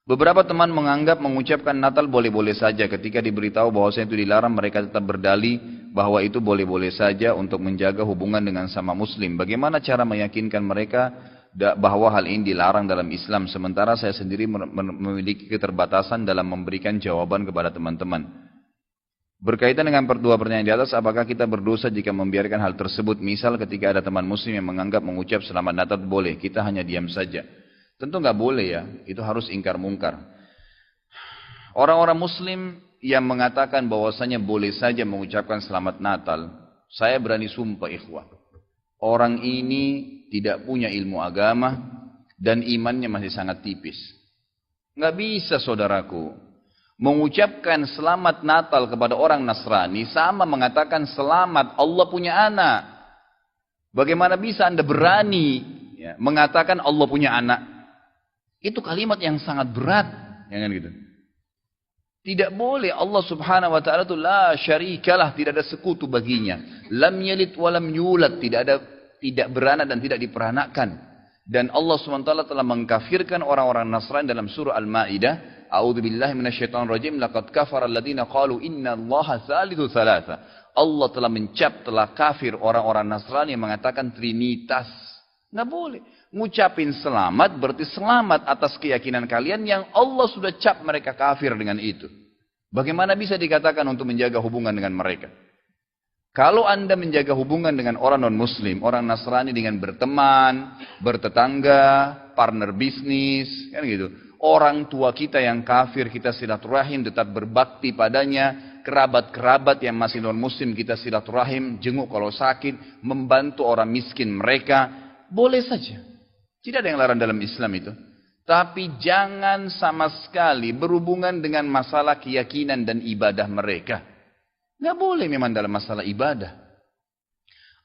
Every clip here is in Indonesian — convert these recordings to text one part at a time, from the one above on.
Beberapa teman menganggap mengucapkan Natal boleh-boleh saja. Ketika diberitahu bahwasanya itu dilarang, mereka tetap berdalih bahwa itu boleh-boleh saja untuk menjaga hubungan dengan sama muslim. Bagaimana cara meyakinkan mereka bahwa hal ini dilarang dalam Islam, sementara saya sendiri memiliki keterbatasan dalam memberikan jawaban kepada teman-teman. Berkaitan dengan dua pertanyaan di atas, apakah kita berdosa jika membiarkan hal tersebut? Misal ketika ada teman muslim yang menganggap mengucap selamat Natal boleh, kita hanya diam saja. Tentu nggak boleh ya, itu harus ingkar mungkar. Orang-orang muslim yang mengatakan bahwasanya boleh saja mengucapkan selamat Natal, saya berani sumpah ikhwah, orang ini tidak punya ilmu agama dan imannya masih sangat tipis. Nggak bisa saudaraku, mengucapkan selamat Natal kepada orang Nasrani sama mengatakan selamat Allah punya anak. Bagaimana bisa Anda berani mengatakan Allah punya anak? Itu kalimat yang sangat berat, jangan gitu. Tidak boleh. Allah Subhanahu wa taala itu la syarikalah, tidak ada sekutu baginya. Lam yalid wa lam yulad, tidak beranak dan tidak diperanakkan. Dan Allah Subhanahu wa taala telah mengkafirkan orang-orang Nasrani dalam surah Al-Maidah, a'udzubillahi minasyaitonir rajim, laqad kafara alladziina qalu innallaha tsalitsu tsalatsa. Allah telah telah kafir orang-orang Nasrani yang mengatakan trinitas. Enggak boleh. Ngucapin selamat berarti selamat atas keyakinan kalian yang Allah sudah cap mereka kafir dengan itu. Bagaimana bisa dikatakan untuk menjaga hubungan dengan mereka? Kalau Anda menjaga hubungan dengan orang non-muslim, orang Nasrani dengan berteman, bertetangga, partner bisnis, kan gitu. Orang tua kita yang kafir kita silaturahim, tetap berbakti padanya. Kerabat-kerabat yang masih non-muslim kita silaturahim, jenguk kalau sakit, membantu orang miskin mereka, boleh saja. Tidak ada yang larang dalam Islam itu. Tapi jangan sama sekali berhubungan dengan masalah keyakinan dan ibadah mereka. Nggak boleh memang dalam masalah ibadah.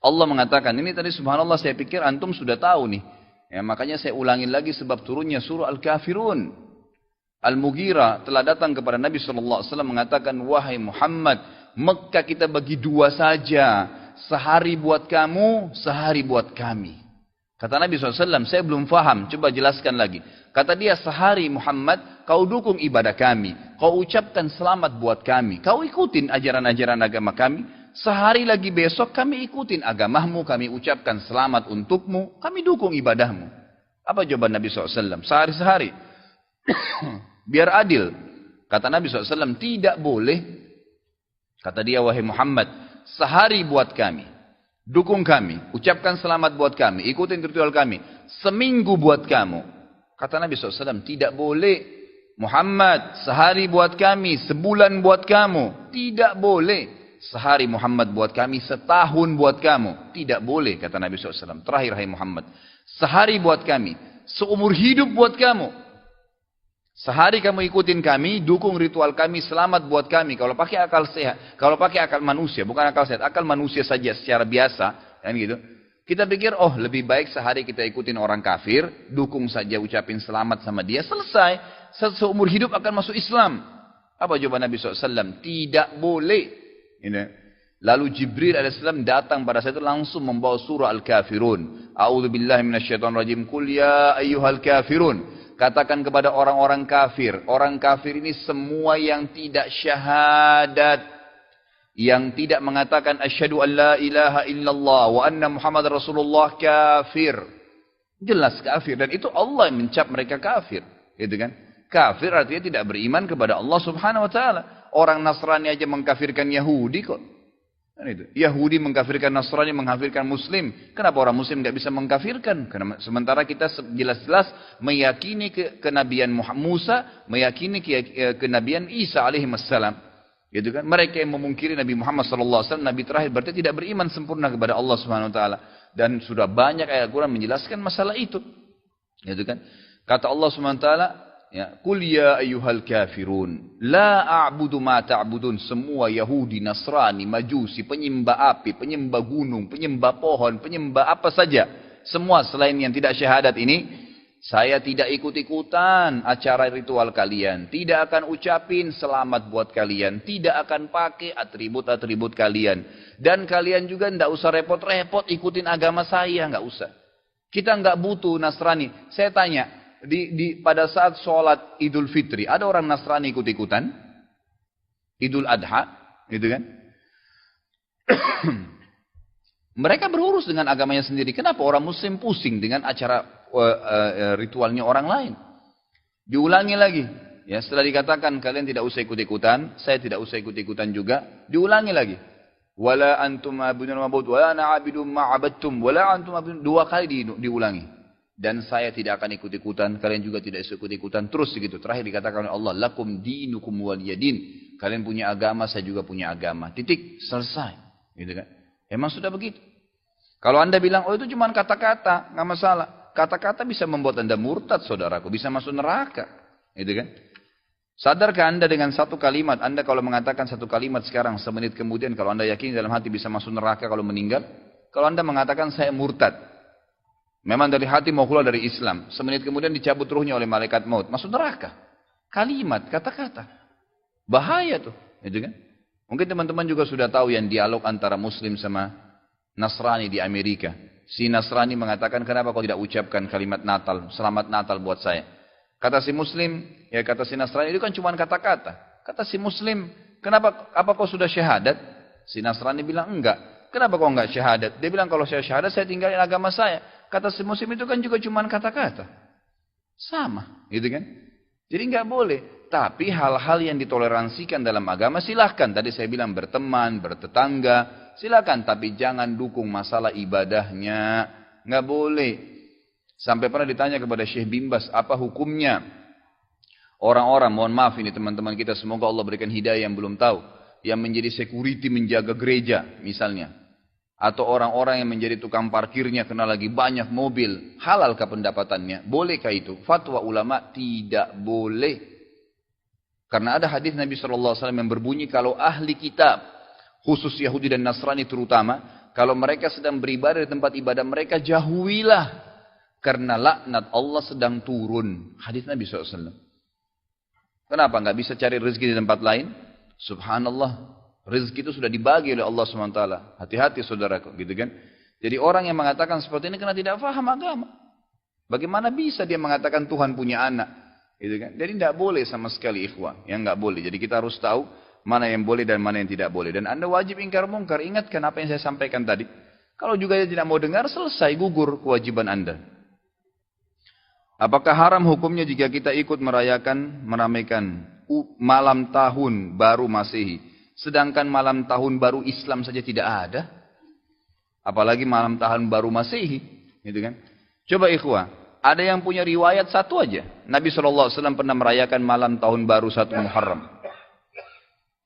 Allah mengatakan, ini tadi subhanallah saya pikir antum sudah tahu nih. Ya, makanya saya ulangin lagi sebab turunnya surah Al-Kafirun. Al-Mughirah telah datang kepada Nabi SAW mengatakan, wahai Muhammad, Mekah kita bagi dua saja. Sehari buat kamu, sehari buat kami. Kata Nabi SAW, saya belum faham, coba jelaskan lagi. Kata dia, sehari Muhammad, kau dukung ibadah kami. Kau ucapkan selamat buat kami. Kau ikutin ajaran-ajaran agama kami. Sehari lagi besok kami ikutin agamamu, kami ucapkan selamat untukmu. Kami dukung ibadahmu. Apa jawaban Nabi SAW? Sehari-sehari. Biar adil. Kata Nabi SAW, tidak boleh. Kata dia, wahai Muhammad, sehari buat kami. Dukung kami, ucapkan selamat buat kami, ikutin ritual kami. Seminggu buat kamu. Kata Nabi SAW, tidak boleh. Muhammad, sehari buat kami, sebulan buat kamu. Tidak boleh. Sehari Muhammad buat kami, setahun buat kamu. Tidak boleh, kata Nabi SAW. Terakhir, hai Muhammad, sehari buat kami, seumur hidup buat kamu. Sehari kamu ikutin kami, dukung ritual kami, selamat buat kami. Kalau pakai akal sehat, kalau pakai akal manusia, bukan akal sehat, akal manusia saja secara biasa, kan gitu. Kita pikir, oh lebih baik sehari kita ikutin orang kafir, dukung saja, ucapin selamat sama dia, selesai. Seumur hidup akan masuk Islam. Apa jawaban Nabi SAW? Tidak boleh. Lalu Jibril AS datang pada saat itu langsung membawa surah Al-Kafirun. A'udzubillahi minasyaitonirrajim. Qul ya ayyuhal kafirun. Katakan kepada orang-orang kafir. Orang kafir ini semua yang tidak syahadat. Yang tidak mengatakan asyhadu an la ilaha illallah wa anna Muhammad Rasulullah kafir. Jelas kafir. Dan itu Allah yang mencap mereka kafir. Gitu kan? Kafir artinya tidak beriman kepada Allah Subhanahu wa taala. Orang Nasrani aja mengkafirkan Yahudi kok. Kan itu. Yahudi mengkafirkan Nasrani, mengkafirkan Muslim. Kenapa orang Muslim tidak bisa mengkafirkan? Karena sementara kita jelas-jelas meyakini kenabian Musa, meyakini kenabian Isa alaihissalam. Gitu kan? Mereka yang memungkiri Nabi Muhammad SAW, Nabi terakhir, berarti tidak beriman sempurna kepada Allah Subhanahu Wa Taala. Dan sudah banyak ayat Quran menjelaskan masalah itu. Gitu kan? Kata Allah Subhanahu Wa Taala, ya, Qul ya ayyuhal kafirun, la a'budu ma ta'budun. Semua Yahudi, Nasrani, Majusi, penyembah api, penyembah gunung, penyembah pohon, penyembah apa saja. Semua selain yang tidak syahadat ini, saya tidak ikut-ikutan acara ritual kalian. Tidak akan ucapin selamat buat kalian. Tidak akan pakai atribut-atribut kalian. Dan kalian juga tidak usah repot-repot ikutin agama saya, nggak usah. Kita nggak butuh Nasrani. Saya tanya, pada saat sholat Idul Fitri, ada orang Nasrani ikut-ikutan, Idul Adha, gitu kan? Mereka berurus dengan agamanya sendiri. Kenapa orang Muslim pusing dengan acara ritualnya orang lain? Diulangi lagi. Ya, setelah dikatakan kalian tidak usah ikut-ikutan, saya tidak usah ikut-ikutan juga, diulangi lagi. Wala antum ma'budun ma'bud, wala ana 'abidun ma'abadtum, wala antum ma'budun. 2 kali diulangi. Dan saya tidak akan ikut-ikutan, kalian juga tidak ikut-ikutan, terus begitu. Terakhir dikatakan oleh Allah, lakum dinukum waliyadin. Kalian punya agama, saya juga punya agama. Titik, selesai. Gitu kan? Emang sudah begitu. Kalau Anda bilang, oh itu cuma kata-kata, nggak masalah. Kata-kata bisa membuat Anda murtad, saudaraku, bisa masuk neraka. Gitu kan? Sadarkah Anda dengan satu kalimat, Anda kalau mengatakan satu kalimat sekarang, semenit kemudian kalau Anda yakin dalam hati bisa masuk neraka kalau meninggal, kalau Anda mengatakan saya murtad, memang dari hati mau keluar dari Islam. Semenit kemudian dicabut ruhnya oleh malaikat maut. Masuk neraka. Kalimat, kata-kata. Bahaya tuh. Gitu kan? Mungkin teman-teman juga sudah tahu yang dialog antara Muslim sama Nasrani di Amerika. Si Nasrani mengatakan, kenapa kau tidak ucapkan kalimat Natal, selamat Natal buat saya. Kata si Muslim, ya kata si Nasrani, itu kan cuma kata-kata. Kata si Muslim, kenapa, apa kau sudah syahadat? Si Nasrani bilang, enggak. Kenapa kau enggak syahadat? Dia bilang, kalau saya syahadat, saya tinggalin agama saya. Kata si Muslim itu kan juga cuma kata-kata. Sama, gitu kan? Jadi nggak boleh. Tapi hal-hal yang ditoleransikan dalam agama silahkan. Tadi saya bilang berteman, bertetangga, silahkan. Tapi jangan dukung masalah ibadahnya. Nggak boleh. Sampai pernah ditanya kepada Syekh Bimbas, apa hukumnya orang-orang, mohon maaf ini teman-teman kita, semoga Allah berikan hidayah yang belum tahu, yang menjadi security menjaga gereja misalnya. Atau orang-orang yang menjadi tukang parkirnya kena lagi banyak mobil. Halalkah pendapatannya? Bolehkah itu? Fatwa ulama tidak boleh. Karena ada hadis Nabi SAW yang berbunyi kalau ahli kitab, khusus Yahudi dan Nasrani terutama, kalau mereka sedang beribadah di tempat ibadah mereka, jauhilah. Karena laknat Allah sedang turun. Hadis Nabi SAW. Kenapa nggak bisa cari rezeki di tempat lain? Subhanallah. Rezeki itu sudah dibagi oleh Allah SWT. Hati-hati saudaraku, gitu kan? Jadi orang yang mengatakan seperti ini karena tidak faham agama. Bagaimana bisa dia mengatakan Tuhan punya anak? Gitu kan? Jadi tidak boleh sama sekali ikhwah. Yang nggak boleh. Jadi kita harus tahu mana yang boleh dan mana yang tidak boleh. Dan Anda wajib ingkar mungkar. Ingatkan apa yang saya sampaikan tadi. Kalau juga dia tidak mau dengar, selesai, gugur kewajiban Anda. Apakah haram hukumnya jika kita ikut meramaikan malam tahun baru Masehi? Sedangkan malam tahun baru Islam saja tidak ada. Apalagi malam tahun baru Masehi. Gitu kan? Coba ikhwah. Ada yang punya riwayat satu aja. Nabi SAW pernah merayakan malam tahun baru 1 Muharram.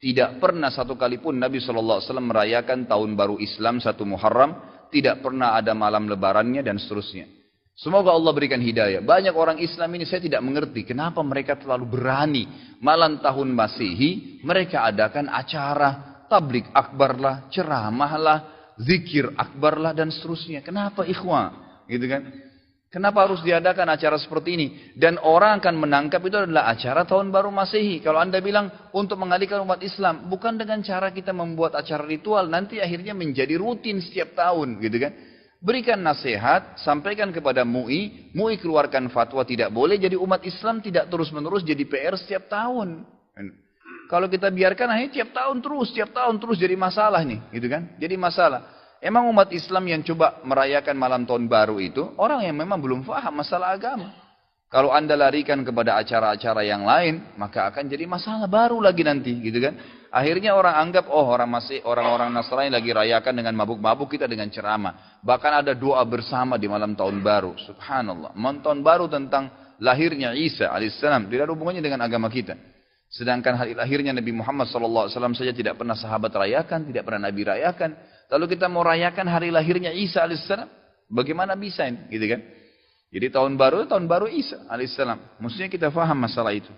Tidak pernah satu kali pun Nabi SAW merayakan tahun baru Islam 1 Muharram. Tidak pernah ada malam lebarannya dan seterusnya. Semoga Allah berikan hidayah. Banyak orang Islam ini saya tidak mengerti. Kenapa mereka terlalu berani. Malam tahun Masehi. Mereka adakan acara. Tablik akbar lah. Ceramah lah. Zikir akbar lah. Dan seterusnya. Kenapa ikhwah? Gitu kan? Kenapa harus diadakan acara seperti ini? Dan orang akan menangkap itu adalah acara tahun baru Masehi. Kalau Anda bilang untuk mengalihkan umat Islam. Bukan dengan cara kita membuat acara ritual. Nanti akhirnya menjadi rutin setiap tahun. Gitu kan? Berikan nasihat, sampaikan kepada MUI, MUI keluarkan fatwa tidak boleh, jadi umat Islam tidak terus-menerus jadi PR setiap tahun. Kalau kita biarkan akhirnya tiap tahun terus jadi masalah nih, gitu kan? Jadi masalah. Emang umat Islam yang coba merayakan malam tahun baru itu, orang yang memang belum paham masalah agama. Kalau Anda larikan kepada acara-acara yang lain, maka akan jadi masalah baru lagi nanti, gitu kan? Akhirnya orang anggap, oh orang-orang Nasrani lagi rayakan dengan mabuk-mabuk, kita dengan ceramah. Bahkan ada doa bersama di malam tahun baru. Subhanallah. Malam tahun baru tentang lahirnya Isa alaihissalam. Tidak ada hubungannya dengan agama kita. Sedangkan hari lahirnya Nabi Muhammad SAW saja tidak pernah sahabat rayakan, tidak pernah Nabi rayakan. Lalu kita mau rayakan hari lahirnya Isa alaihissalam. Bagaimana bisa ini? Gitu kan? Jadi tahun baru Isa alaihissalam. Mestinya kita faham masalah itu.